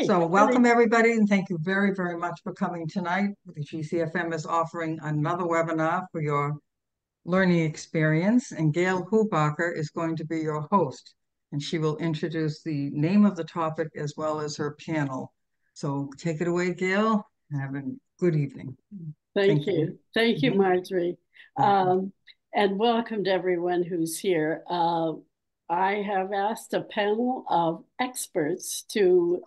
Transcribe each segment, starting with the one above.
So welcome everybody and thank you very, very much for coming tonight. The GCFM is offering another webinar for your learning experience, and Gail Hubacher is going to be your host, and she will introduce the name of the topic as well as her panel. So take it away, Gail, and have a good evening. Thank you. Thank you, Marjorie. And welcome to everyone who's here. I have asked a panel of experts to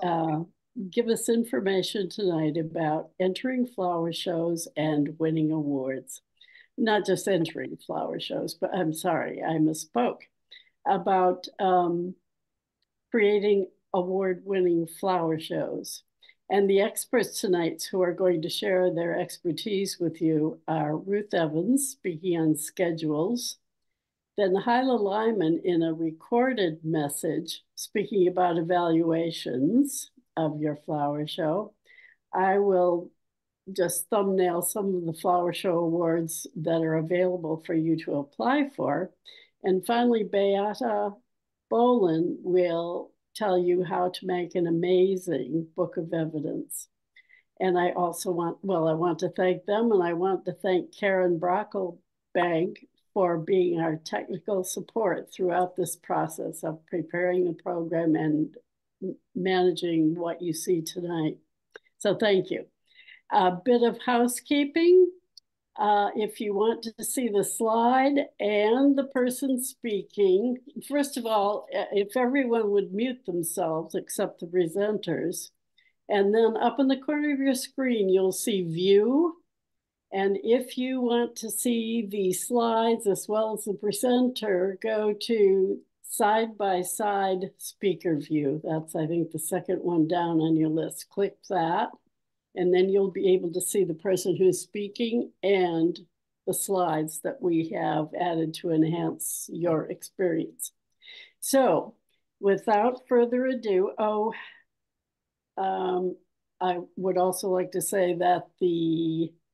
give us information tonight about entering flower shows and winning awards. Not just entering flower shows, but I'm sorry, I misspoke. About creating award-winning flower shows. And the experts tonight who are going to share their expertise with you are Ruth Evans, speaking on schedules, then Hyla Lyman in a recorded message, speaking about evaluations of your flower show. I will just thumbnail some of the flower show awards that are available for you to apply for. And finally, Beata Bolin will tell you how to make an amazing book of evidence. And I also want to thank them, and I want to thank Karen Brocklebank for being our technical support throughout this process of preparing the program and managing what you see tonight. So thank you. A bit of housekeeping. If you want to see the slide and the person speaking, first of all, if everyone would mute themselves except the presenters, and then up in the corner of your screen, you'll see view. And if you want to see the slides as well as the presenter, go to side-by-side speaker view. That's, I think, the second one down on your list. Click that. And then you'll be able to see the person who's speaking and the slides that we have added to enhance your experience. So without further ado, I would also like to say that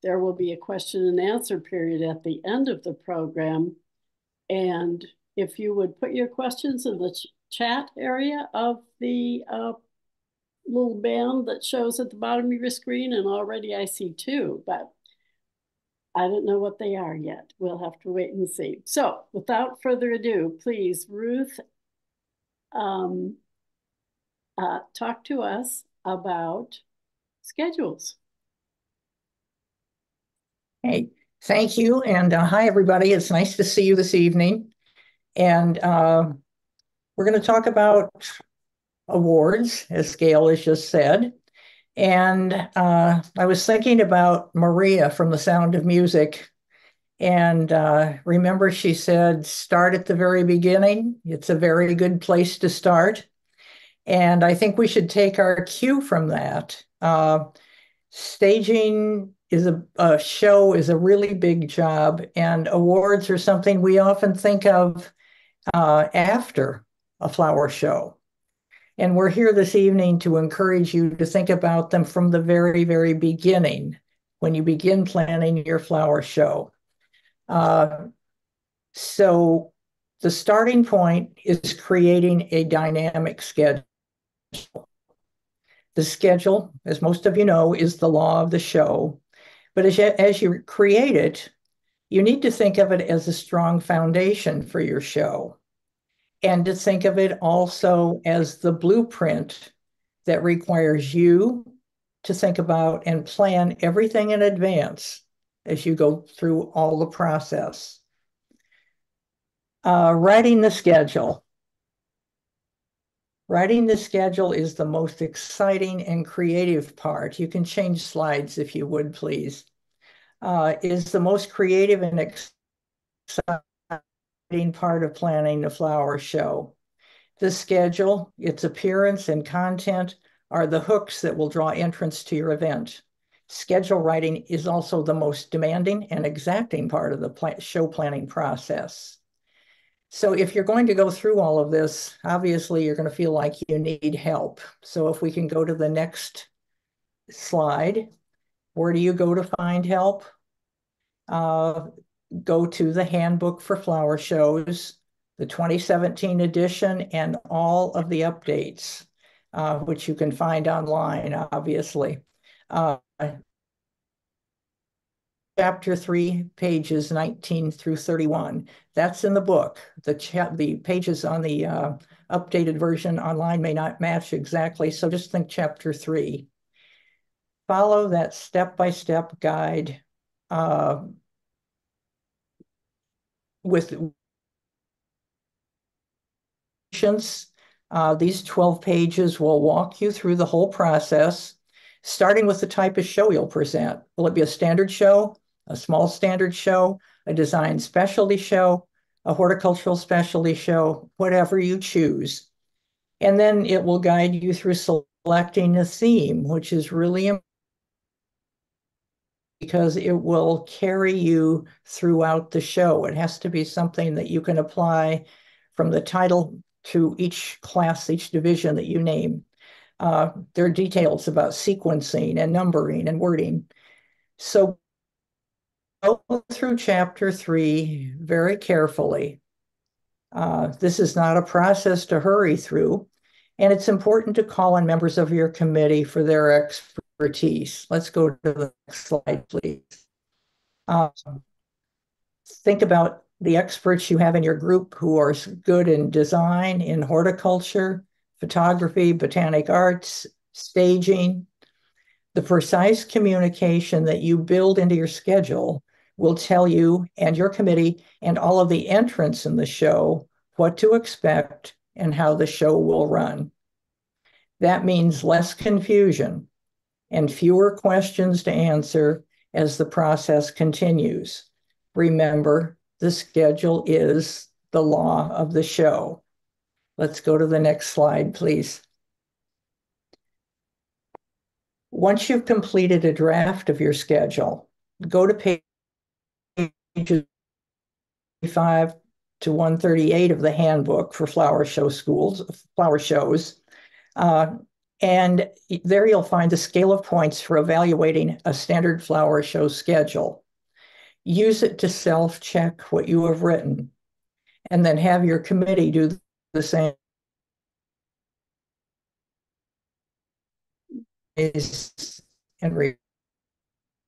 there will be a question and answer period at the end of the program. And if you would put your questions in the chat area of the little band that shows at the bottom of your screen, and already I see two, but I don't know what they are yet. We'll have to wait and see. So without further ado, please, Ruth, talk to us about schedules. Hey, thank you. And hi, everybody. It's nice to see you this evening. And we're going to talk about awards, as Gail has just said. And I was thinking about Maria from The Sound of Music. And remember, she said, start at the very beginning. It's a very good place to start. And I think we should take our cue from that. Staging is a show is a really big job, and awards are something we often think of after a flower show. And we're here this evening to encourage you to think about them from the very, very beginning when you begin planning your flower show. So the starting point is creating a dynamic schedule. The schedule, as most of you know, is the law of the show. But as you create it, you need to think of it as a strong foundation for your show, and to think of it also as the blueprint that requires you to think about and plan everything in advance as you go through all the process. Writing the schedule. Writing the schedule is the most exciting and creative part. You can change slides if you would, please. Is the most creative and exciting part of planning the flower show. The schedule, its appearance and content are the hooks that will draw entrance to your event. Schedule writing is also the most demanding and exacting part of the show planning process. So if you're going to go through all of this, obviously you're going to feel like you need help. So if we can go to the next slide, where do you go to find help? Go to the Handbook for Flower Shows, the 2017 edition, and all of the updates. which you can find online, obviously. Chapter 3, pages 19 through 31. That's in the book. The pages on the updated version online may not match exactly, so just think chapter 3. Follow that step-by-step guide with patience. These 12 pages will walk you through the whole process, starting with the type of show you'll present. Will it be a standard show, a small standard show, a design specialty show, a horticultural specialty show, whatever you choose. And then it will guide you through selecting a theme, which is really important because it will carry you throughout the show. It has to be something that you can apply from the title to each class, each division that you name. There are details about sequencing and numbering and wording. So go through chapter 3 very carefully. This is not a process to hurry through, and it's important to call on members of your committee for their expertise. Let's go to the next slide, please. Think about the experts you have in your group who are good in design, in horticulture, photography, botanic arts, staging. The precise communication that you build into your schedule will tell you and your committee and all of the entrants in the show what to expect and how the show will run. That means less confusion and fewer questions to answer as the process continues. Remember, the schedule is the law of the show. Let's go to the next slide, please. Once you've completed a draft of your schedule, go to pages 5 to 138 of the handbook for flower shows. And there you'll find the scale of points for evaluating a standard flower show schedule. Use it to self-check what you have written, and then have your committee do the same. And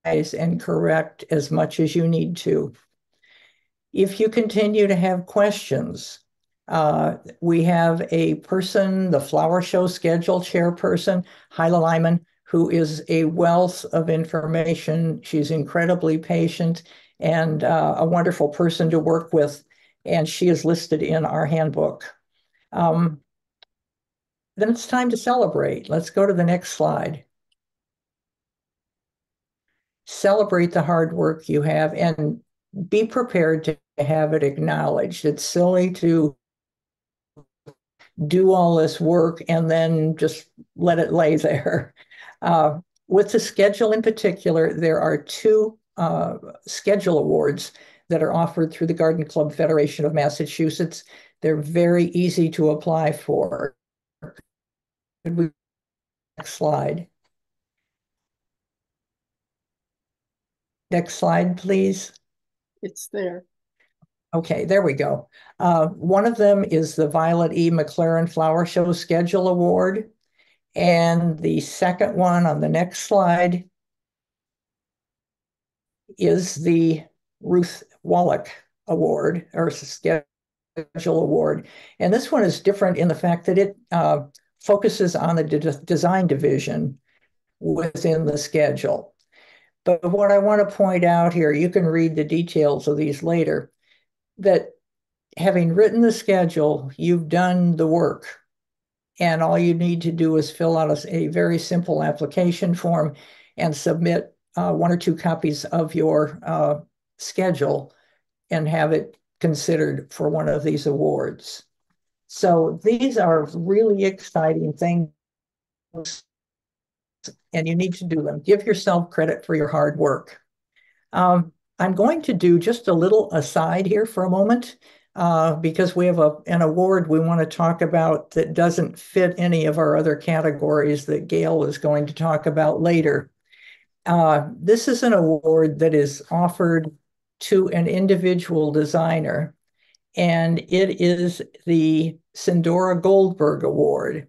revise and correct as much as you need to. If you continue to have questions, we have a person, the flower show schedule chairperson, Hyla Lyman, who is a wealth of information. She's incredibly patient and a wonderful person to work with, and she is listed in our handbook. Then it's time to celebrate. Let's go to the next slide. Celebrate the hard work you have and be prepared to have it acknowledged. It's silly to do all this work and then just let it lay there. With the schedule in particular, there are 2 schedule awards that are offered through the Garden Club Federation of Massachusetts. They're very easy to apply for. Next slide. Next slide, please. It's there. Okay, there we go. One of them is the Violet E. McLaren Flower Show Schedule Award. And the second one on the next slide is the Ruth Wallach Award, or Schedule Award. And this one is different in the fact that it focuses on the design division within the schedule. But what I want to point out here, you can read the details of these later, that having written the schedule, you've done the work. And all you need to do is fill out a very simple application form and submit 1 or 2 copies of your schedule and have it considered for one of these awards. So these are really exciting things, and you need to do them. Give yourself credit for your hard work. I'm going to do just a little aside here for a moment because we have an award we want to talk about that doesn't fit any of our other categories that Gail is going to talk about later. This is an award that is offered to an individual designer, and it is the Sindora Goldberg Award.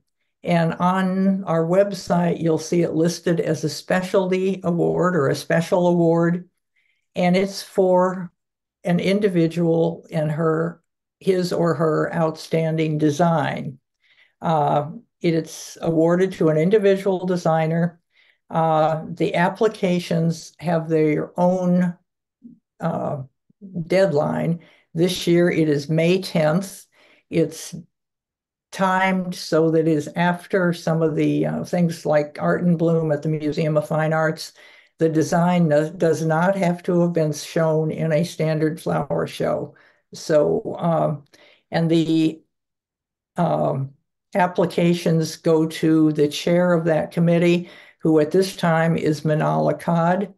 And on our website, you'll see it listed as a specialty award or a special award. And it's for an individual and his or her outstanding design. It's awarded to an individual designer. The applications have their own deadline. This year it is May 10th. It's timed so that it is after some of the things like Art and Bloom at the Museum of Fine Arts. The design does not have to have been shown in a standard flower show. So, and the applications go to the chair of that committee, who at this time is Manal Akkad,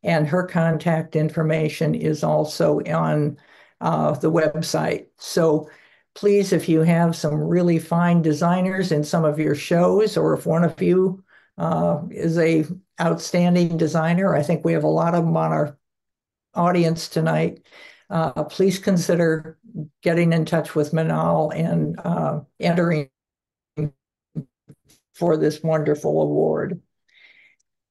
and her contact information is also on the website. So please, if you have some really fine designers in some of your shows, or if one of you is a outstanding designer, I think we have a lot of them on our audience tonight. Please consider getting in touch with Manal and entering for this wonderful award.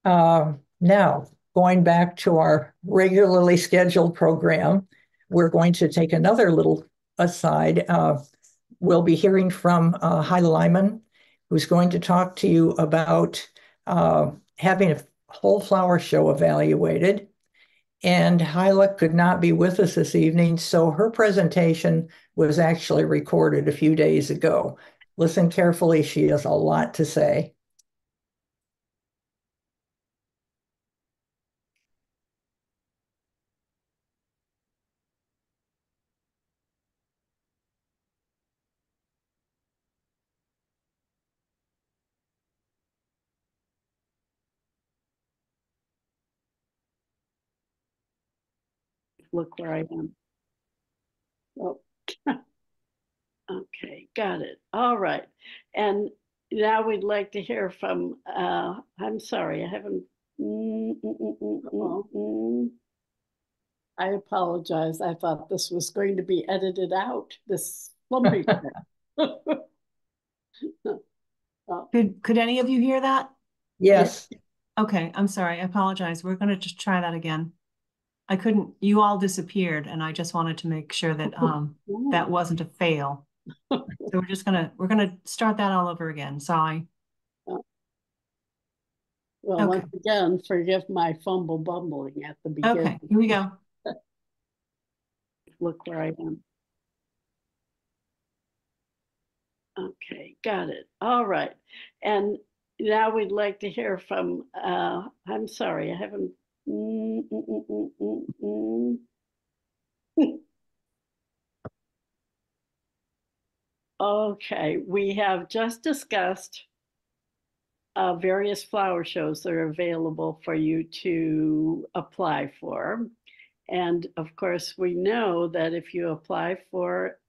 Now, going back to our regularly scheduled program, we're going to take another little aside. We'll be hearing from Hyla Lyman, who's going to talk to you about having a whole flower show evaluated. And Hyla could not be with us this evening, so her presentation was actually recorded a few days ago. Listen carefully, she has a lot to say. Look where I am. Oh. Okay, got it. All right. And now we'd like to hear from, I'm sorry, I haven't. I apologize. I thought this was going to be edited out, this slumping. Could any of you hear that? Yes. Okay, I'm sorry. I apologize. We're going to just try that again. I couldn't, you all disappeared, and I just wanted to make sure that that wasn't a fail. So we're gonna start that all over again. Sorry. Well, Okay. once again, forgive my bumbling at the beginning. Okay, here we go. Look where I am. Okay, got it. All right. And now we'd like to hear from, I'm sorry, I haven't. Okay, we have just discussed various flower shows that are available for you to apply for. And of course, we know that if you apply for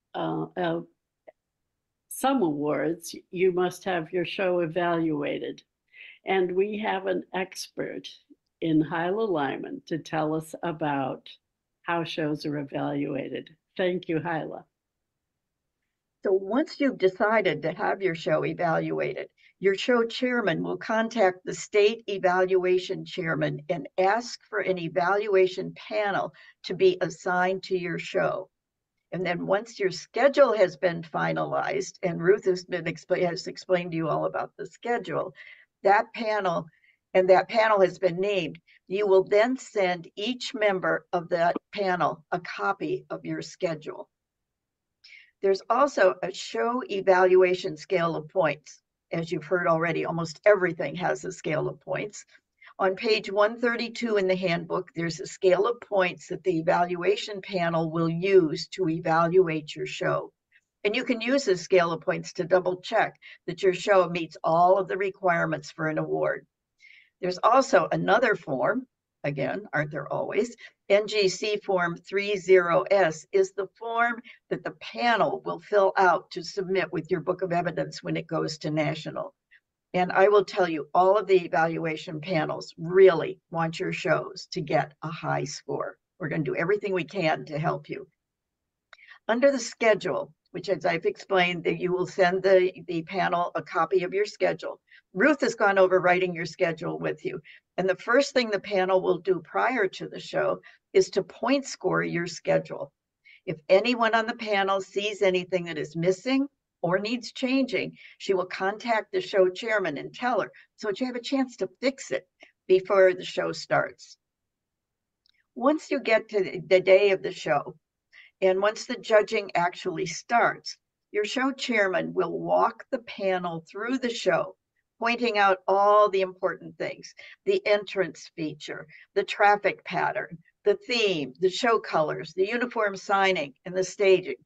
some awards, you must have your show evaluated. And we have an expert in Hyla Lyman to tell us about how shows are evaluated. Thank you, Hyla. So once you've decided to have your show evaluated, your show chairman will contact the state evaluation chairman and ask for an evaluation panel to be assigned to your show. And then once your schedule has been finalized, and Ruth has explained to you all about the schedule, that panel has been named, you will then send each member of that panel a copy of your schedule. There's also a show evaluation scale of points. As you've heard already, almost everything has a scale of points. On page 132 in the handbook, there's a scale of points that the evaluation panel will use to evaluate your show. And you can use this scale of points to double check that your show meets all of the requirements for an award. There's also another form, again, aren't there always? NGC Form 30S is the form that the panel will fill out to submit with your book of evidence when it goes to national. And I will tell you, all of the evaluation panels really want your shows to get a high score. We're going to do everything we can to help you. Under the schedule, which, as I've explained, that you will send the panel a copy of your schedule. Ruth has gone over writing your schedule with you. And the first thing the panel will do prior to the show is to point score your schedule. If anyone on the panel sees anything that is missing or needs changing, she will contact the show chairman and tell her, so that you have a chance to fix it before the show starts. Once you get to the day of the show, and once the judging actually starts, your show chairman will walk the panel through the show, pointing out all the important things: the entrance feature, the traffic pattern, the theme, the show colors, the uniform signing, and the staging.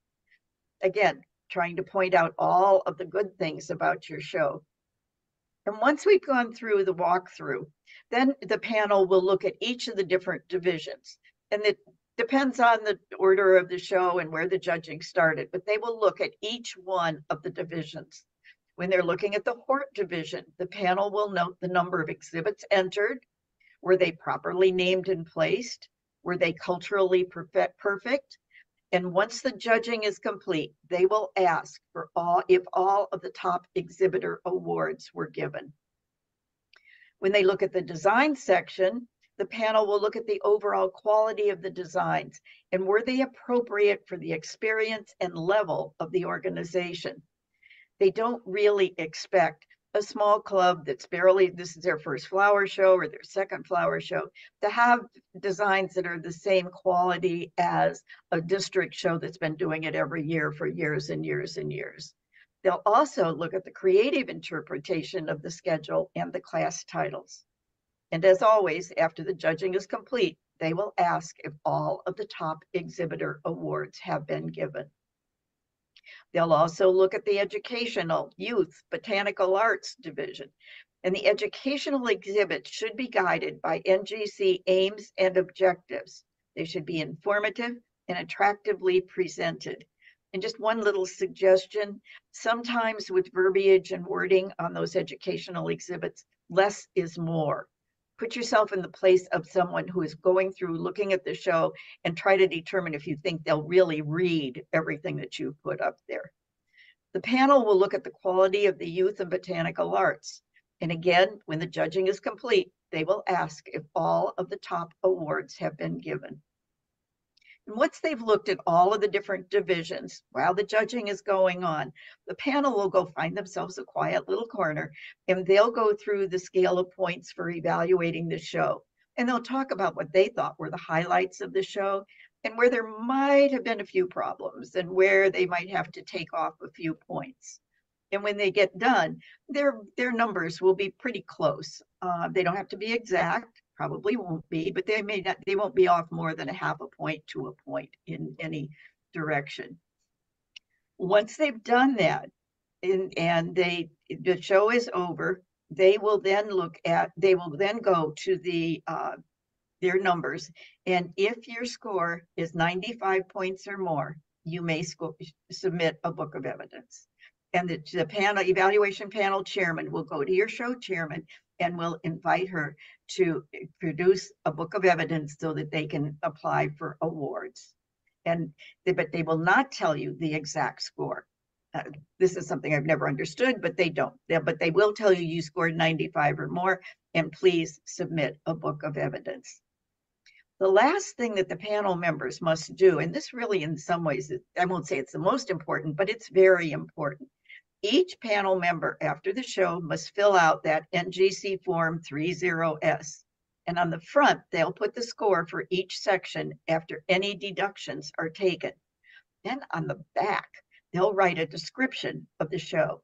Again, trying to point out all of the good things about your show. And once we've gone through the walkthrough, then the panel will look at each of the different divisions. And it depends on the order of the show and where the judging started, but they will look at each one of the divisions. When they're looking at the Hort division, the panel will note the number of exhibits entered. Were they properly named and placed? Were they culturally perfect? And once the judging is complete, they will ask for if all of the top exhibitor awards were given. When they look at the design section, the panel will look at the overall quality of the designs and were they appropriate for the experience and level of the organization. They don't really expect a small club that's this is their first flower show or their second flower show, to have designs that are the same quality as a district show that's been doing it every year for years and years and years. They'll also look at the creative interpretation of the schedule and the class titles. And as always, after the judging is complete, they will ask if all of the top exhibitor awards have been given. They'll also look at the educational, youth, botanical arts division. And the educational exhibits should be guided by NGC aims and objectives. They should be informative and attractively presented. And just one little suggestion, sometimes with verbiage and wording on those educational exhibits, less is more. Put yourself in the place of someone who is going through looking at the show and try to determine if you think they'll really read everything that you put up there. The panel will look at the quality of the youth and botanical arts. And again, when the judging is complete, they will ask if all of the top awards have been given. And once they've looked at all of the different divisions, while the judging is going on, the panel will go find themselves a quiet little corner and they'll go through the scale of points for evaluating the show. And they'll talk about what they thought were the highlights of the show and where there might have been a few problems and where they might have to take off a few points. And when they get done, their numbers will be pretty close. They don't have to be exact. Probably won't be, but they won't be off more than a half a point to a point in any direction. Once they've done that and the show is over, they will then go to their numbers. And if your score is 95 points or more, you may submit a book of evidence. And the evaluation panel chairman will go to your show chairman and will invite her to produce a book of evidence so that they can apply for awards. But they will not tell you the exact score. This is something I've never understood, but they don't. But they will tell you scored 95 or more, and please submit a book of evidence. The last thing that the panel members must do, and this really in some ways, I won't say it's the most important, but it's very important. Each panel member after the show must fill out that NGC Form 30S. And on the front, they'll put the score for each section after any deductions are taken. Then on the back, they'll write a description of the show.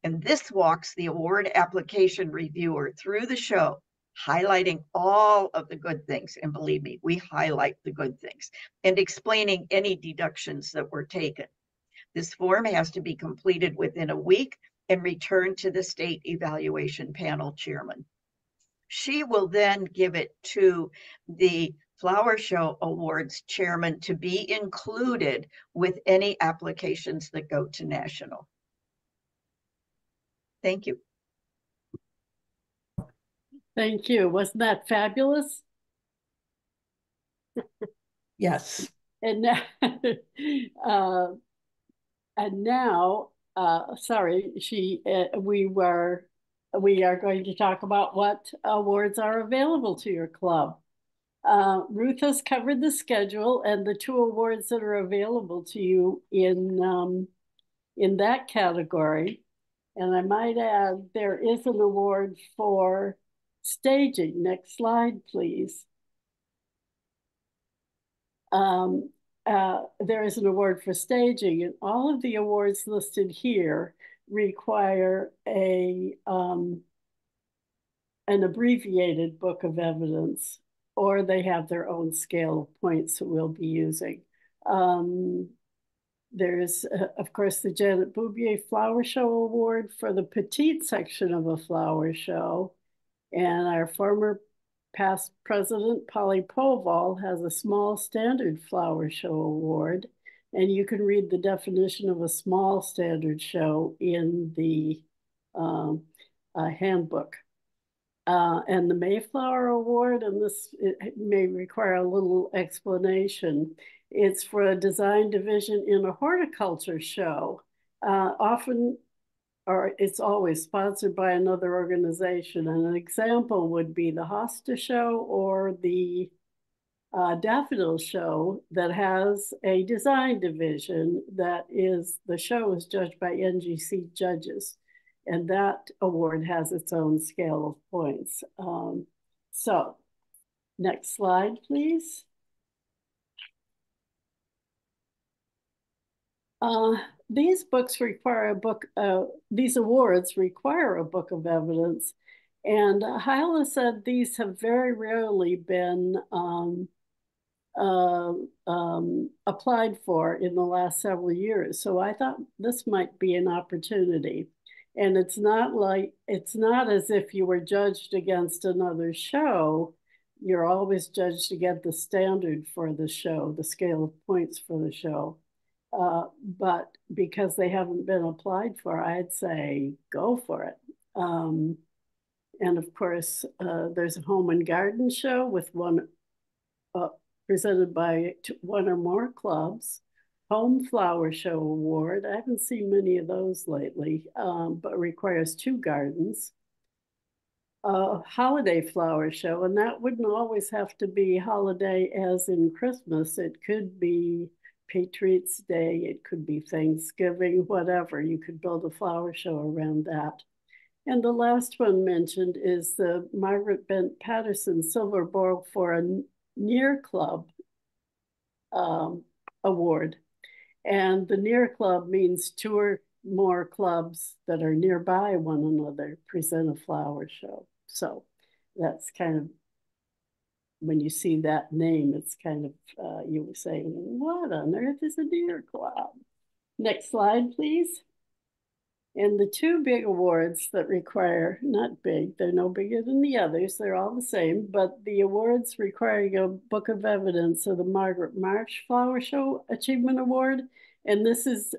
And this walks the award application reviewer through the show, highlighting all of the good things. And believe me, we highlight the good things and explaining any deductions that were taken. This form has to be completed within a week and returned to the state evaluation panel chairman. She will then give it to the Flower Show Awards chairman to be included with any applications that go to national. Thank you. Thank you. Wasn't that fabulous? Yes. And And now, sorry, we are going to talk about what awards are available to your club. Ruth has covered the schedule and the 2 awards that are available to you in that category. And I might add, there is an award for staging. Next slide, please. There is an award for staging, and all of the awards listed here require an abbreviated book of evidence, or they have their own scale of points that we'll be using. There's, of course, the Janet Bouvier Flower Show Award for the petite section of a flower show. And our former past president, Polly Poval, has a small standard flower show award. And you can read the definition of a small standard show in the handbook. And the Mayflower Award, and this it may require a little explanation. It's for a design division in a horticulture show, often, or it's always sponsored by another organization. And an example would be the Hosta Show or the Daffodil Show that has a design division that is, the show is judged by NGC judges. And that award has its own scale of points. So next slide, please. These books require a book, these awards require a book of evidence. And Hyla said these have very rarely been applied for in the last several years. So I thought this might be an opportunity. And it's not as if you were judged against another show. You're always judged against the standard for the show, the scale of points for the show. But because they haven't been applied for, I'd say go for it. And of course, there's a home and garden show with one presented by 1 or more clubs. Home Flower Show Award. I haven't seen many of those lately, but requires 2 gardens. Holiday Flower Show, and that wouldn't always have to be holiday as in Christmas. It could be Patriots Day, it could be Thanksgiving, whatever. You could build a flower show around that. And the last one mentioned is the Margaret Bent Patterson Silver Bowl for a Near Club award. And the near club means 2 or more clubs that are nearby one another present a flower show. So that's kind of, when you see that name, it's kind of, you were saying, what on earth is a near club? Next slide, please. And the 2 big awards that require, not big, they're no bigger than the others, they're all the same, but the awards requiring a book of evidence are the Margaret March Flower Show Achievement Award, and this is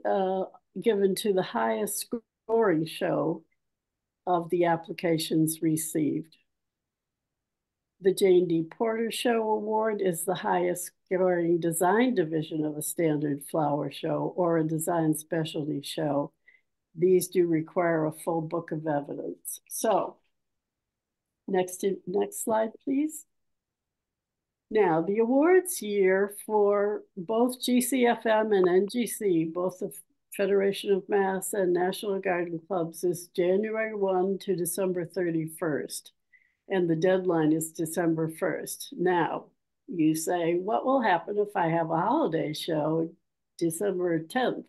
given to the highest scoring show of the applications received. The Jane D. Porter Show Award is the highest scoring design division of a standard flower show or a design specialty show. These do require a full book of evidence. So next slide, please. Now, the awards year for both GCFM and NGC, both the Federation of Mass and National Garden Clubs, is January 1 to December 31st. And the deadline is December 1st. Now, you say, what will happen if I have a holiday show December 10th?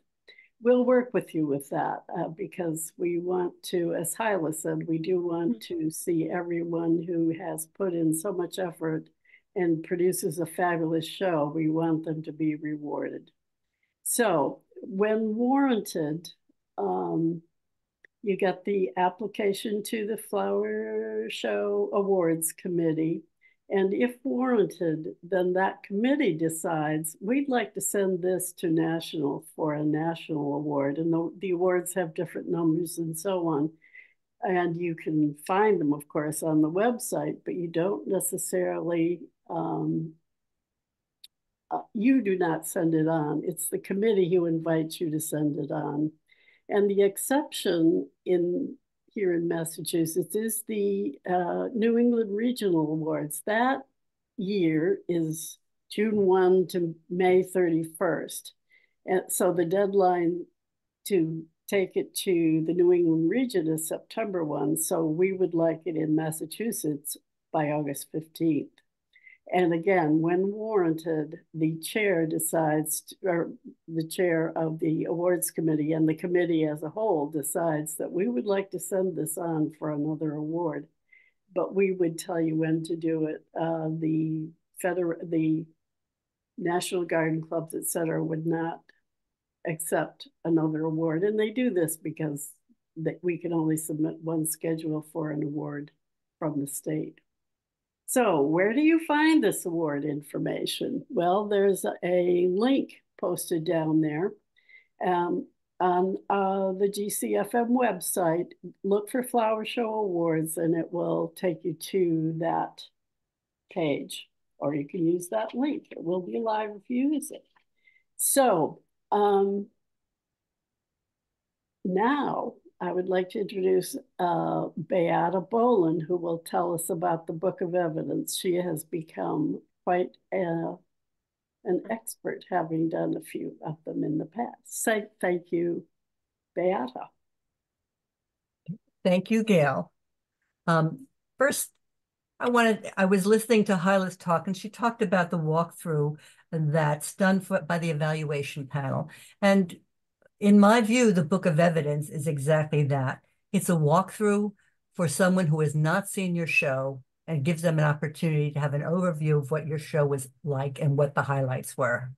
We'll work with you with that because we want to, as Hyla said, we do want to see everyone who has put in so much effort and produces a fabulous show. We want them to be rewarded. So when warranted, you get the application to the Flower Show Awards Committee. And if warranted, then that committee decides, we'd like to send this to national for a national award. And the awards have different numbers and so on. And you can find them, of course, on the website, but you don't necessarily you do not send it on. It's the committee who invites you to send it on. And the exception here in Massachusetts is the New England Regional Awards. That year is June 1 to May 31st. And so the deadline to take it to the New England region is September 1. So we would like it in Massachusetts by August 15th. And again, when warranted, the chair decides, or the chair of the awards committee and the committee as a whole decides that we would like to send this on for another award, but we would tell you when to do it. The National Garden Clubs, et cetera, would not accept another award. And they do this because we can only submit one schedule for an award from the state. So where do you find this award information? Well, there's a link posted down there on the GCFM website. Look for Flower Show Awards and it will take you to that page, or you can use that link. It will be live if you use it. So now I would like to introduce Beata Boland, who will tell us about the Book of Evidence. She has become quite an expert, having done a few of them in the past. Say thank you, Beata. Thank you, Gail. First, I was listening to Hyla's talk, and she talked about the walkthrough that's done by the evaluation panel. And in my view, the Book of Evidence is exactly that. It's a walkthrough for someone who has not seen your show and gives them an opportunity to have an overview of what your show was like and what the highlights were.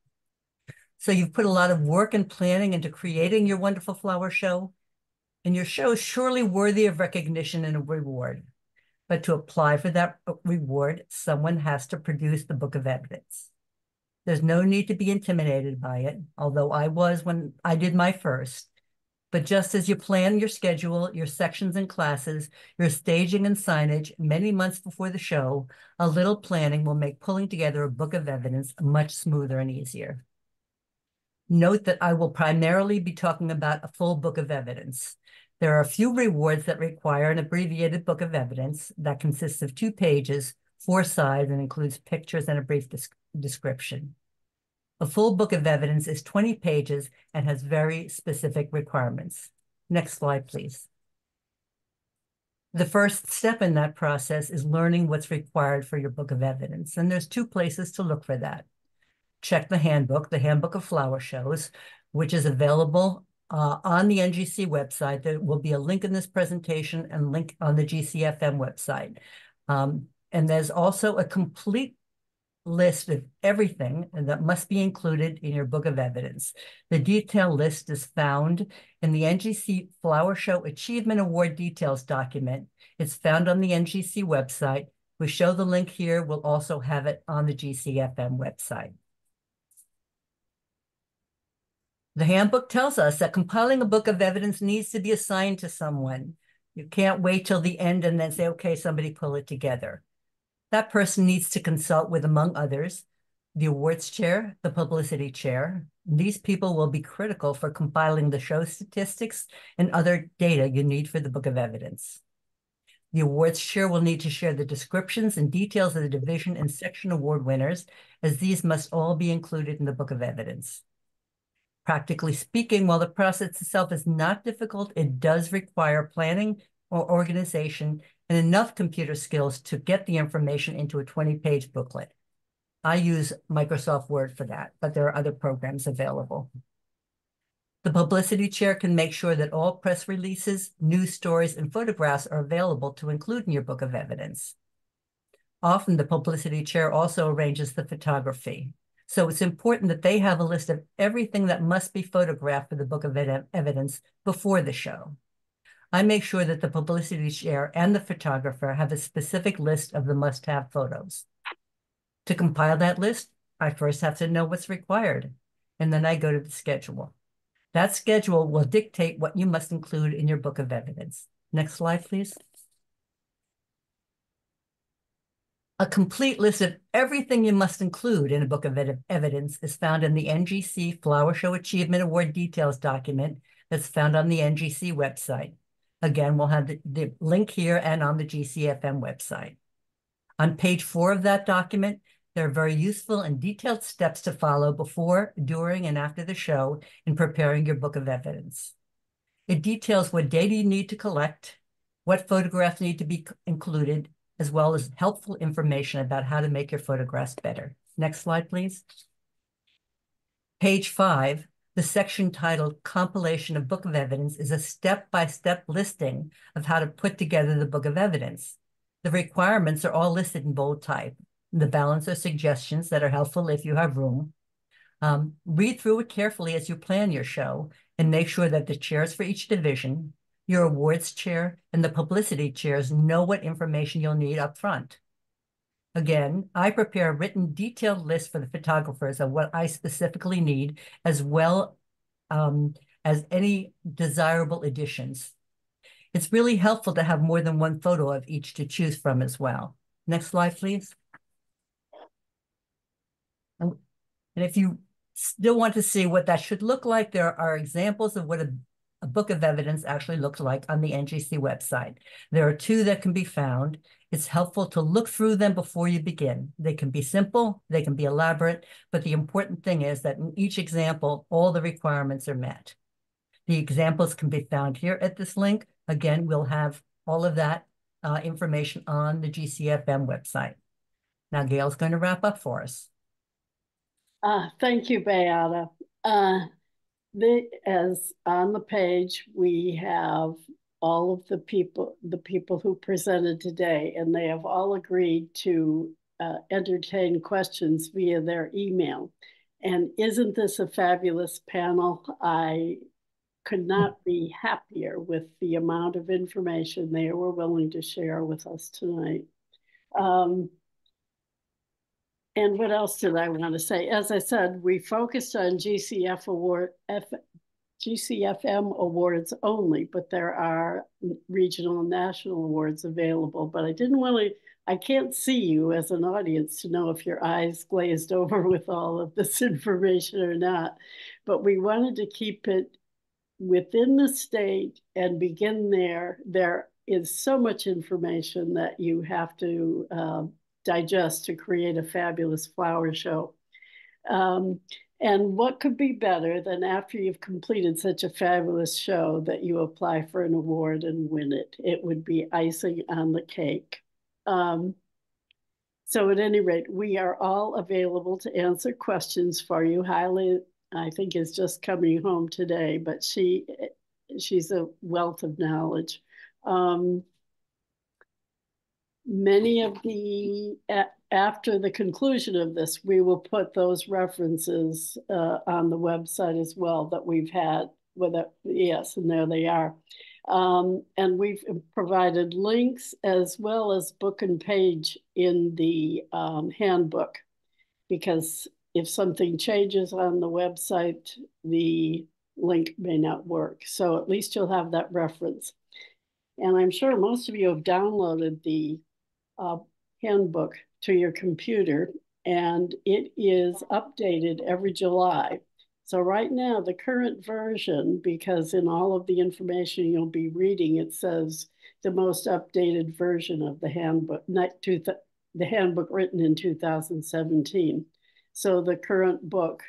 So you've put a lot of work and planning into creating your wonderful flower show, and your show is surely worthy of recognition and a reward. But to apply for that reward, someone has to produce the Book of Evidence. There's no need to be intimidated by it, although I was when I did my first. But just as you plan your schedule, your sections and classes, your staging and signage many months before the show, a little planning will make pulling together a Book of Evidence much smoother and easier. Note that I will primarily be talking about a full Book of Evidence. There are a few rewards that require an abbreviated Book of Evidence that consists of 2 pages, 4 sides, and includes pictures and a brief description. A full Book of Evidence is 20 pages and has very specific requirements. Next slide, please. The first step in that process is learning what's required for your Book of Evidence, and there's 2 places to look for that. Check the Handbook of Flower Shows, which is available on the NGC website. There will be a link in this presentation and a link on the GCFM website. And there's also a complete list of everything that must be included in your Book of Evidence. The detail list is found in the NGC Flower Show Achievement Award Details document. It's found on the NGC website. We show the link here. We'll also have it on the GCFM website. The handbook tells us that compiling a Book of Evidence needs to be assigned to someone. You can't wait till the end and then say, okay, somebody pull it together. That person needs to consult with, among others, the awards chair, the publicity chair. These people will be critical for compiling the show statistics and other data you need for the Book of Evidence. The awards chair will need to share the descriptions and details of the division and section award winners, as these must all be included in the Book of Evidence. Practically speaking, while the process itself is not difficult, it does require planning or organization and enough computer skills to get the information into a 20-page booklet. I use Microsoft Word for that, but there are other programs available. The publicity chair can make sure that all press releases, news stories, and photographs are available to include in your Book of Evidence. Often the publicity chair also arranges the photography. So it's important that they have a list of everything that must be photographed for the Book of Evidence before the show. I make sure that the publicity chair and the photographer have a specific list of the must-have photos. To compile that list, I first have to know what's required, and then I go to the schedule. That schedule will dictate what you must include in your Book of Evidence. Next slide, please. A complete list of everything you must include in a book of evidence is found in the NGC Flower Show Achievement Award Details document that's found on the NGC website. Again, we'll have the link here and on the GCFM website. On page 4 of that document, there are very useful and detailed steps to follow before, during, and after the show in preparing your book of evidence. It details what data you need to collect, what photographs need to be included, as well as helpful information about how to make your photographs better. Next slide, please. Page 5, the section titled Compilation of Book of Evidence is a step-by-step listing of how to put together the book of evidence. The requirements are all listed in bold type. The balance are suggestions that are helpful if you have room. Read through it carefully as you plan your show and make sure that the chairs for each division, your awards chair, and the publicity chairs know what information you'll need up front. Again, I prepare a written detailed list for the photographers of what I specifically need, as well as any desirable additions. It's really helpful to have more than one photo of each to choose from as well. Next slide, please. And if you still want to see what that should look like, there are examples of what a book of evidence actually looks like on the NGC website. There are 2 that can be found. It's helpful to look through them before you begin. They can be simple, they can be elaborate, but the important thing is that in each example, all the requirements are met. The examples can be found here at this link. Again, we'll have all of that information on the GCFM website. Now, Gail's going to wrap up for us. Thank you, Beata. As on the page, we have all of the people who presented today, and they have all agreed to entertain questions via their email. And isn't this a fabulous panel? I could not be happier with the amount of information they were willing to share with us tonight. And what else did I want to say? As I said, we focused on GCFM awards only, but there are regional and national awards available. But I can't see you as an audience to know if your eyes glazed over with all of this information or not. But we wanted to keep it within the state and begin there. There is so much information that you have to digest to create a fabulous flower show. And what could be better than after you've completed such a fabulous show that you apply for an award and win it? It would be icing on the cake. So at any rate, we are all available to answer questions for you. Hailey, I think, is just coming home today, but she's a wealth of knowledge. Many of after the conclusion of this, we will put those references on the website as well that we've had yes, and there they are. And we've provided links as well as book and page in the handbook, because if something changes on the website, the link may not work. So at least you'll have that reference. And I'm sure most of you have downloaded the handbook to your computer, and it is updated every July. So right now, the current version, because in all of the information you'll be reading, it says the most updated version of the handbook, the handbook written in 2017. So the current book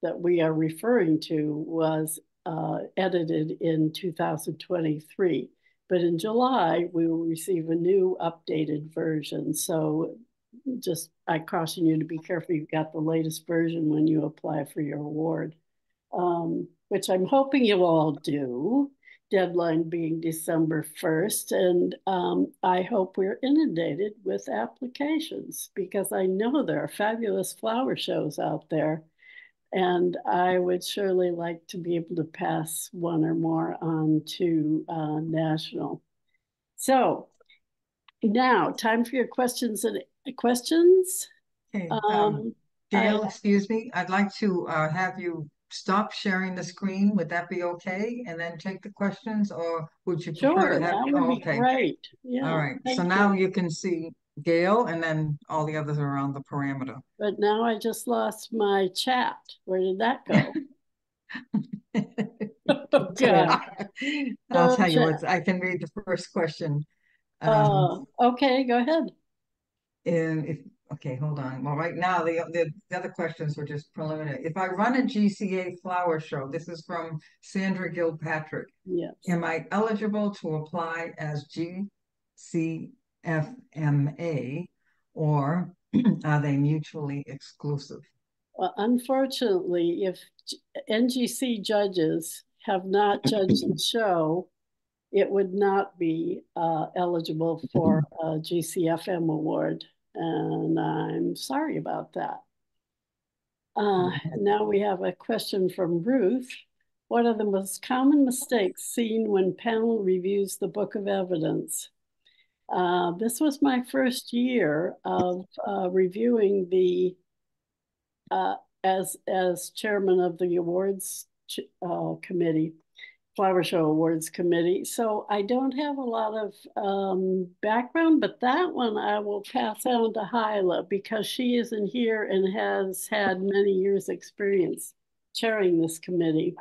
that we are referring to was edited in 2023. But in July, we will receive a new updated version. So I caution you to be careful you've got the latest version when you apply for your award, which I'm hoping you all do, deadline being December 1st. And I hope we're inundated with applications, because I know there are fabulous flower shows out there. And I would surely like to be able to pass one or more on to national. So now, time for your questions. Okay, Gail, excuse me, I'd like to have you stop sharing the screen. Would that be okay? And then take the questions, or would you prefer Sure, to have? that would be okay. great. Yeah. All right. So now you can see Gail, and then all the others around the parameter. But now I just lost my chat. Where did that go? Oh, God. I'll tell you Chat. what, I can read the first question. Okay, go ahead. Okay, hold on. Well, right now, the other questions were just preliminary. If I run a GCA flower show, this is from Sandra Gilpatrick. Yes. Am I eligible to apply as GCFMA, or are they mutually exclusive? Well, unfortunately, if NGC judges have not judged the show, it would not be eligible for a GCFM award. And I'm sorry about that. Now we have a question from Ruth. What are the most common mistakes seen when panel reviews the Book of Evidence? This was my first year of reviewing the as chairman of the awards committee, Flower Show Awards Committee. So I don't have a lot of background, but that one I will pass on to Hyla because she isn't here and has had many years' experience chairing this committee.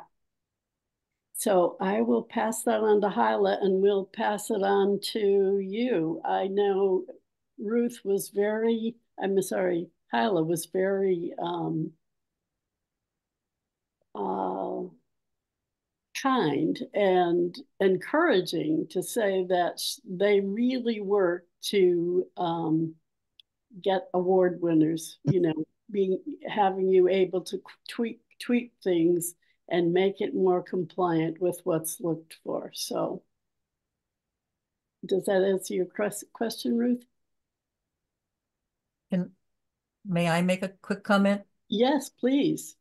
So I will pass that on to Hyla and we'll pass it on to you. I know Ruth was very, I'm sorry, Hyla was very kind and encouraging to say that they really work to get award winners, you know, having you able to tweak things and make it more compliant with what's looked for. So does that answer your question, Ruth? May I make a quick comment? Yes, please.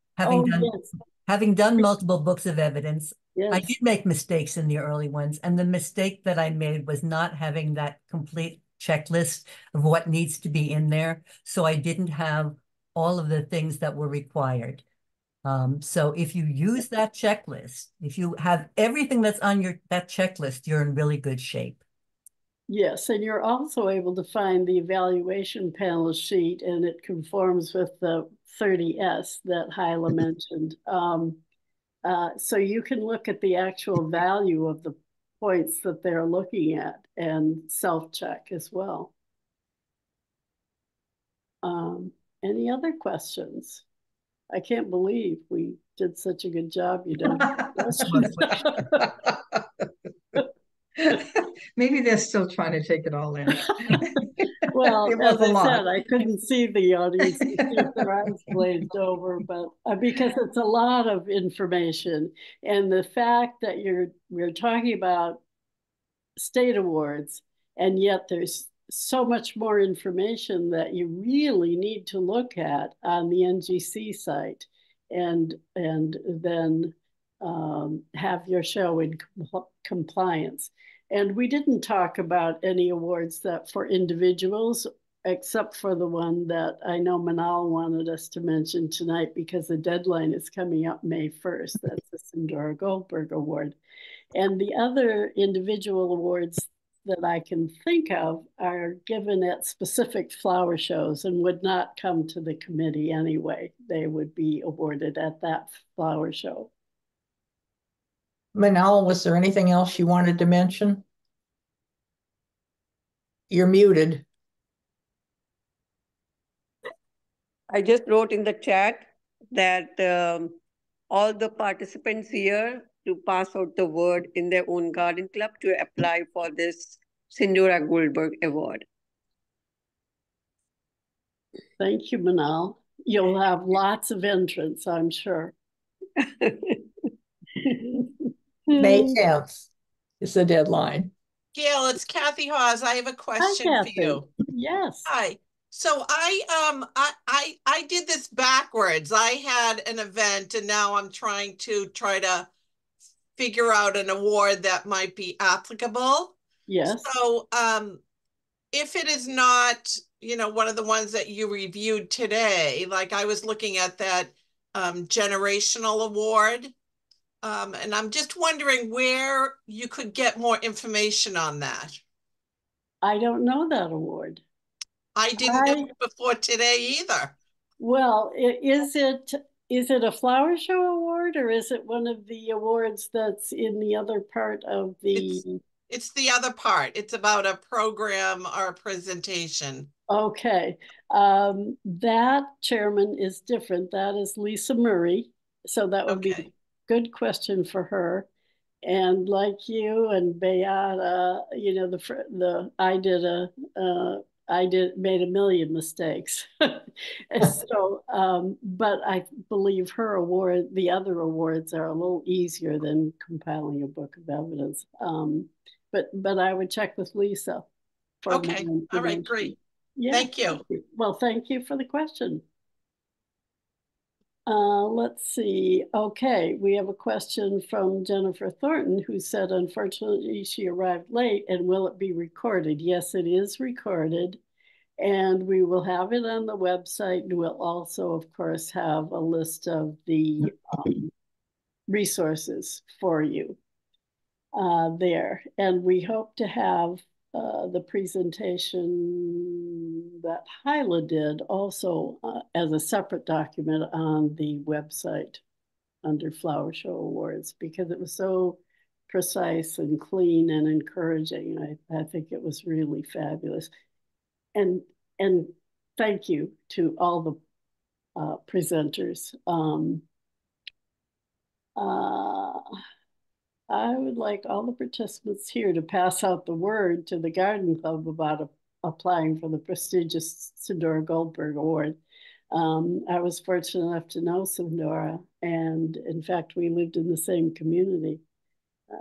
Having done multiple books of evidence, yes. I did make mistakes in the early ones. And the mistake that I made was not having that complete checklist of what needs to be in there. So I didn't have all of the things that were required. So if you use that checklist, if you have everything that's on that checklist, you're in really good shape. Yes, and you're also able to find the evaluation panel sheet, and it conforms with the 30S that Hyla mentioned. So you can look at the actual value of the points that they're looking at and self-check as well. Any other questions? I can't believe we did such a good job, you know. Maybe they're still trying to take it all in. Well, as I said, I couldn't see the audience to see if their eyes glazed over, but because it's a lot of information. And the fact that we're talking about state awards, and yet there's so much more information that you really need to look at on the NGC site and then have your show in compliance. And we didn't talk about any awards that for individuals, except for the one that I know Manal wanted us to mention tonight because the deadline is coming up May 1st. That's the Sindora Goldberg Award. And the other individual awards that I can think of are given at specific flower shows and would not come to the committee anyway. They would be awarded at that flower show. Manal, was there anything else you wanted to mention? You're muted. I just wrote in the chat that all the participants here to pass out the word in their own garden club to apply for this Sindora Goldberg Award. Thank you, Manal. You'll have lots of entrants, I'm sure. May 10th is the deadline. Gail, it's Kathy Hawes. I have a question for you. Yes. Hi. So I did this backwards. I had an event and now I'm trying to figure out an award that might be applicable. Yes. So if it is not, you know, one of the ones that you reviewed today, like I was looking at that generational award. And I'm just wondering where you could get more information on that. I don't know that award. I didn't know before today either. Well, is it a flower show award, or is it one of the awards that's in the other part of the? It's the other part. It's about a program or a presentation. Okay, that chairman is different. That is Lisa Murray. So that would be a good question for her. And like you and Beata, you know, I made a million mistakes. So, but I believe her award, the other awards are a little easier than compiling a book of evidence. But I would check with Lisa. Okay, all right, great. Yeah, thank you. Well, thank you for the question. Let's see. Okay, we have a question from Jennifer Thornton, who said, unfortunately, she arrived late, and will it be recorded? Yes, it is recorded, and we will have it on the website. And we'll also, of course, have a list of the resources for you there. And we hope to have the presentation that Hyla did also as a separate document on the website under Flower Show Awards, because it was so precise and clean and encouraging. I think it was really fabulous. And thank you to all the presenters. I would like all the participants here to pass out the word to the Garden Club about applying for the prestigious Sindora Goldberg Award. I was fortunate enough to know Sindora, and in fact, we lived in the same community.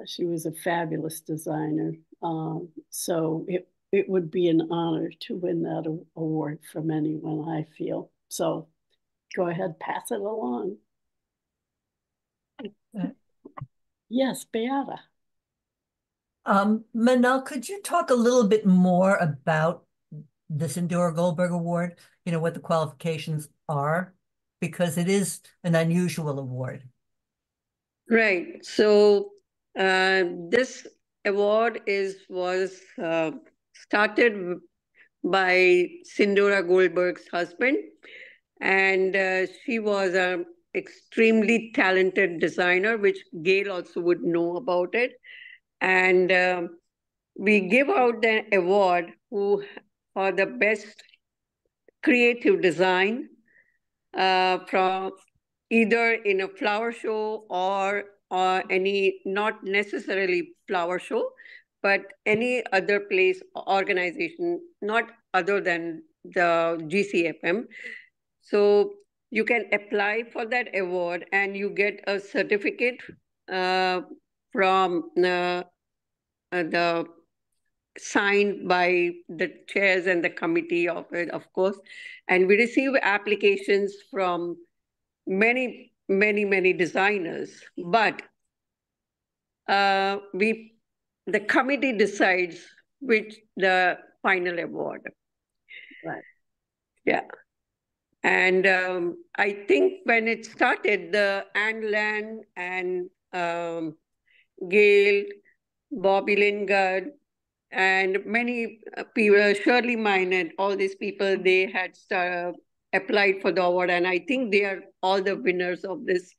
She was a fabulous designer. So it would be an honor to win that award from anyone, I feel. So go ahead, pass it along. Yes, Beata. Manal, could you talk a little bit more about the Sindora Goldberg Award? You know, what the qualifications are, because it is an unusual award. Right. So this award was started by Sindora Goldberg's husband, and she was an extremely talented designer, which Gail also would know about it. And we give out the award for the best creative design from either in a flower show or any, not necessarily flower show, but any other place, organization, not other than the GCFM. So you can apply for that award and you get a certificate from the signed by the chairs and the committee of it, of course. And we receive applications from many designers, but the committee decides which the final award. Right. Yeah. And I think when it started, the Anne Land and Gail, Bobby Lingard, and many people, Shirley Minot, all these people, they had applied for the award. And I think they are all the winners of this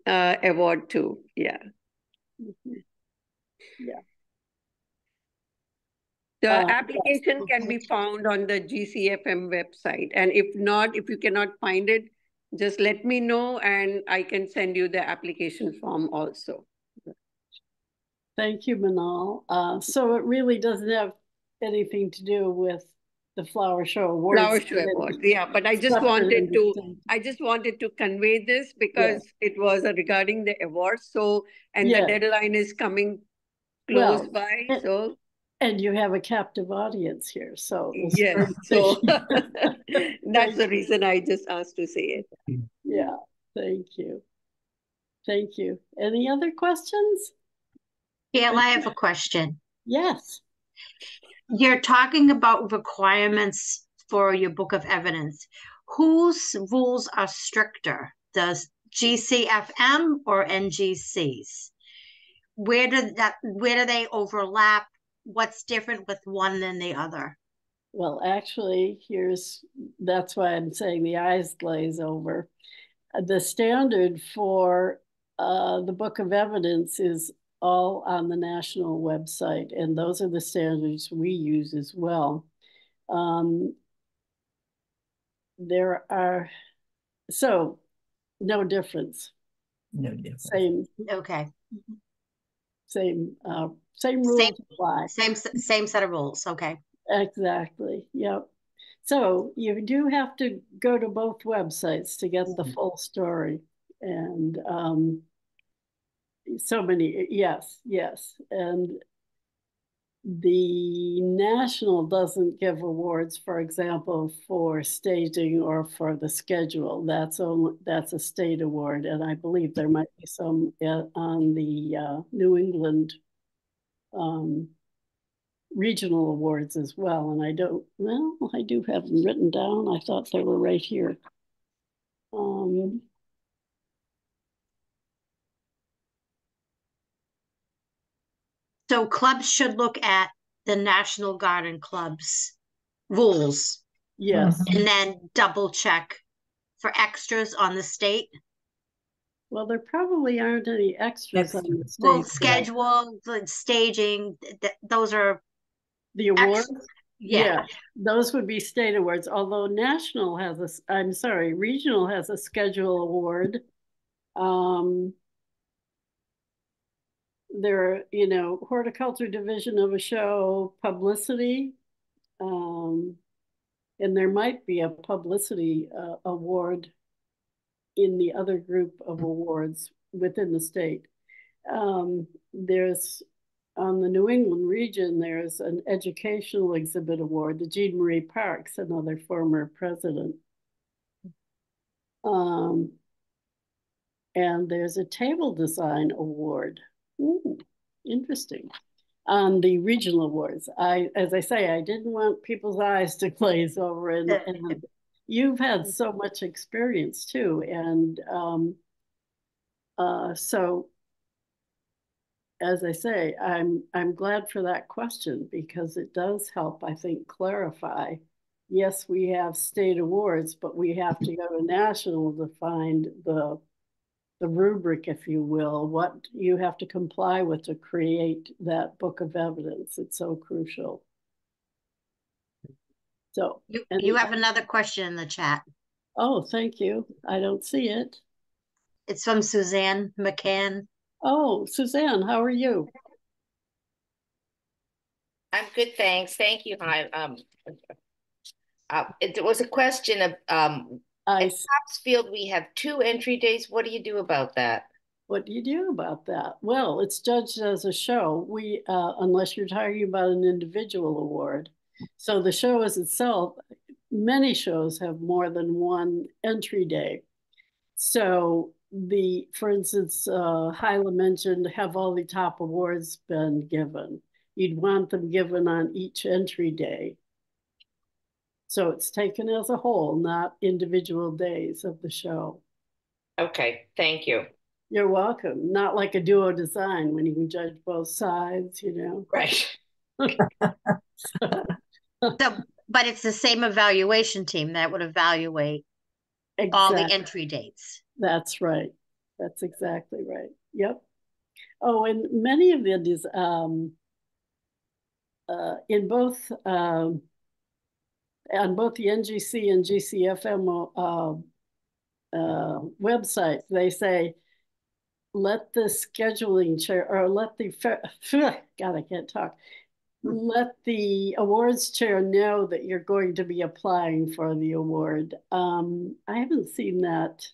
award too. Yeah. Mm-hmm. Yeah. The application can be found on the GCFM website. And if not, if you cannot find it, just let me know and I can send you the application form also. Thank you, Manal. So it really doesn't have anything to do with the Flower Show Awards. Flower Show Award, yeah. But I just wanted to convey this because it was regarding the awards. So, and the deadline is coming close by. So. And you have a captive audience here, so. Yes, so that's the reason I just asked to say it. Yeah, thank you. Thank you. Any other questions? Gail, I have a question. Yes. You're talking about requirements for your book of evidence. Whose rules are stricter, the GCFM or NGC's? Where do they overlap? What's different with one than the other? Well, actually, that's why I'm saying the eyes glaze over. The standard for the Book of Evidence is all on the national website, and those are the standards we use as well. There are, so no difference. No difference. Same, Okay. same rules apply. Same set of rules. Okay. Exactly. Yep. So you do have to go to both websites to get the full story. And so many, yes. And the national doesn't give awards, for example, for staging or for the schedule. That's a state award. And I believe there might be some on the New England regional awards as well. And I do have them written down. I thought they were right here. So clubs should look at the National Garden Club's rules. Yes. And then double check for extras on the state. Well, there probably aren't any extras on the state. Well, schedule, the staging, those are the awards. Yeah, those would be state awards. Although regional has a schedule award. There are, horticulture division of a show, publicity, and there might be a publicity award in the other group of awards within the state. There's on the New England region, there's an educational exhibit award, the Jean Marie Parks, another former president. And there's a table design award. Ooh, interesting. On the regional awards. As I say, I didn't want people's eyes to glaze over, and you've had so much experience too. And so as I say, I'm glad for that question, because it does help, I think, clarify. Yes, we have state awards, but we have to go to national to find the rubric, if you will, what you have to comply with to create that book of evidence. It's so crucial. So you have another question in the chat. Oh, thank you. I don't see it. It's from Suzanne McCann. Oh, Suzanne, how are you? I'm good, thanks. Thank you. Hi. It was a question of at Topsfield we have 2 entry days. What do you do about that? What do you do about that? Well, it's judged as a show. We unless you're talking about an individual award. So the show as itself, many shows have more than one entry day. So for instance, Hyla mentioned, have all the top awards been given? You'd want them given on each entry day. So it's taken as a whole, not individual days of the show. Okay, thank you. You're welcome. Not like a duo design when you can judge both sides, Right. But it's the same evaluation team that would evaluate all the entry dates. That's right. That's exactly right. Yep. Oh, and many of these in both on both the NGC and GCFM websites, they say, let the scheduling chair, or let the God, I can't talk. Let the awards chair know that you're going to be applying for the award. I haven't seen that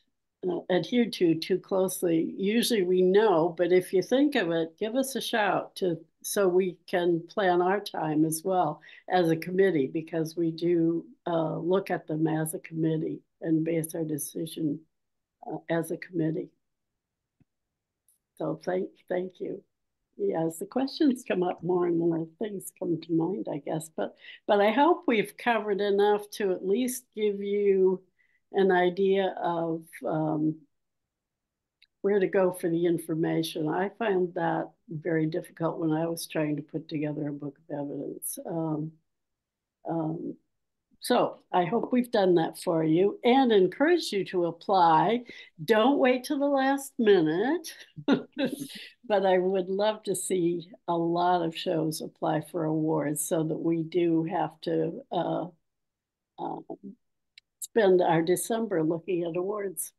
adhered to too closely. Usually we know, but if you think of it, give us a shout so we can plan our time as well as a committee, because we do look at them as a committee and base our decision as a committee. So thank you. Yes, the questions come up more and more things come to mind, I guess. But I hope we've covered enough to at least give you an idea of where to go for the information. I found that very difficult when I was trying to put together a book of evidence. So I hope we've done that for you and encourage you to apply. Don't wait till the last minute, but I would love to see a lot of shows apply for awards so that we do have to spend our December looking at awards.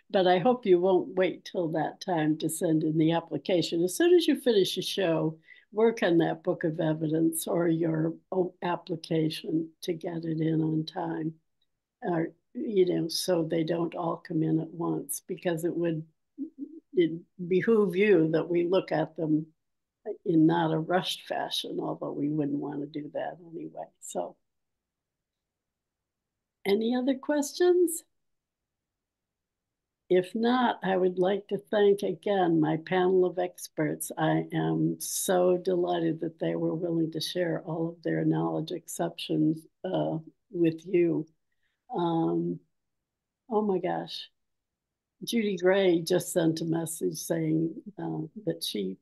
But I hope you won't wait till that time to send in the application. As soon as you finish a show, work on that book of evidence or your application to get it in on time, or, you know, so they don't all come in at once, because it behoove you that we look at them in not a rushed fashion, although we wouldn't want to do that anyway. So, any other questions? If not, I would like to thank again my panel of experts. I am so delighted that they were willing to share all of their knowledge exceptions with you. Oh my gosh. Judy Gray just sent a message saying that she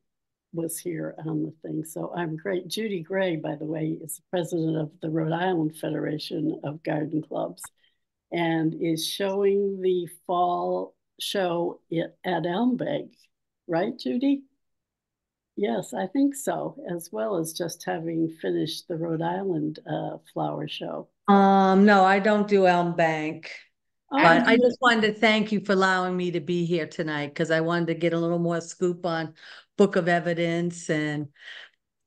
was here on the thing. So I'm great. Judy Gray, by the way, is the president of the Rhode Island Federation of Garden Clubs and is showing the fall show at Elm Bank, right, Judy? Yes, I think so, as well as just having finished the Rhode Island flower show. No, I don't do Elm Bank. Oh, But I just wanted to thank you for allowing me to be here tonight, because I wanted to get a little more scoop on Book of Evidence and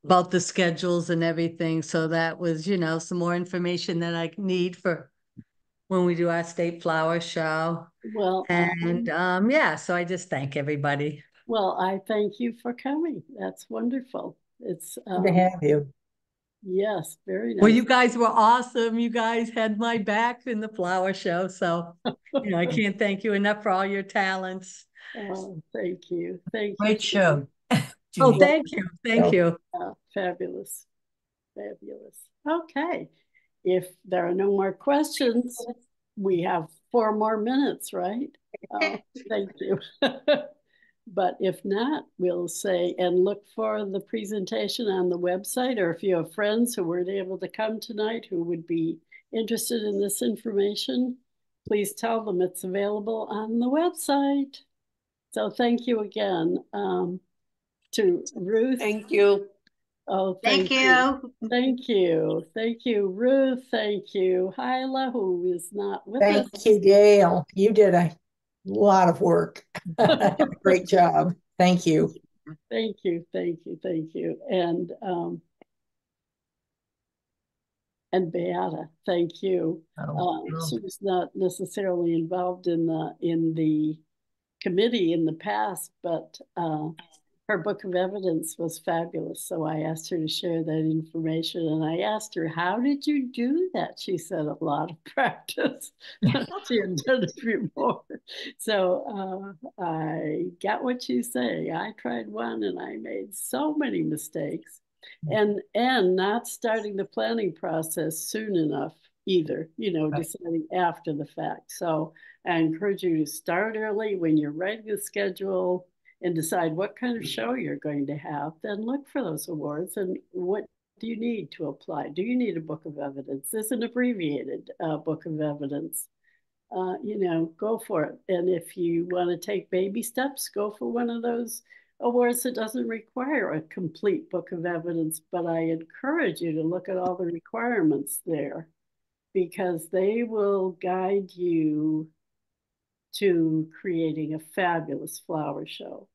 about the schedules and everything. So that was, you know, some more information that I need for when we do our state flower show. Well, and yeah, so I just thank everybody. Well, I thank you for coming. That's wonderful. It's Good to have you. Yes, very nice. Well, you guys were awesome. You guys had my back in the flower show. So, you know, I can't thank you enough for all your talents. Oh, thank you. Thank you. Great show. Oh, thank you. Thank you. Fabulous. Fabulous. Okay. If there are no more questions, we have 4 more minutes, right? Thank you. But if not, we'll say, and look for the presentation on the website, or if you have friends who weren't able to come tonight who would be interested in this information, please tell them it's available on the website. So thank you again to Ruth. Thank you. Oh, Thank you. Thank you. Thank you, Ruth. Thank you, Hyla, who is not with us. Thank you, Gail. You did a lot of work. Great job. Thank you. Thank you. Thank you. Thank you. And Beata, thank you. She was not necessarily involved in the committee in the past, but her book of evidence was fabulous. So I asked her to share that information, and I asked her, how did you do that? She said, a lot of practice. She had done a few more. So I got what you say. I tried one and I made so many mistakes, and not starting the planning process soon enough either, you know, deciding after the fact. So I encourage you to start early when you're writing the schedule and decide what kind of show you're going to have. Then look for those awards and what do you need to apply? Do you need a book of evidence? This is an abbreviated book of evidence. You know, go for it. And if you want to take baby steps, go for one of those awards that doesn't require a complete book of evidence. But I encourage you to look at all the requirements there, because they will guide you to creating a fabulous flower show.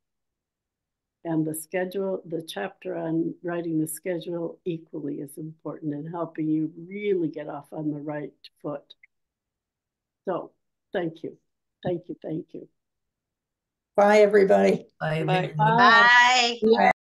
And the schedule, the chapter on writing the schedule, equally is important in helping you really get off on the right foot. So thank you. Thank you. Thank you. Bye, everybody. Bye. Bye. Bye. Bye.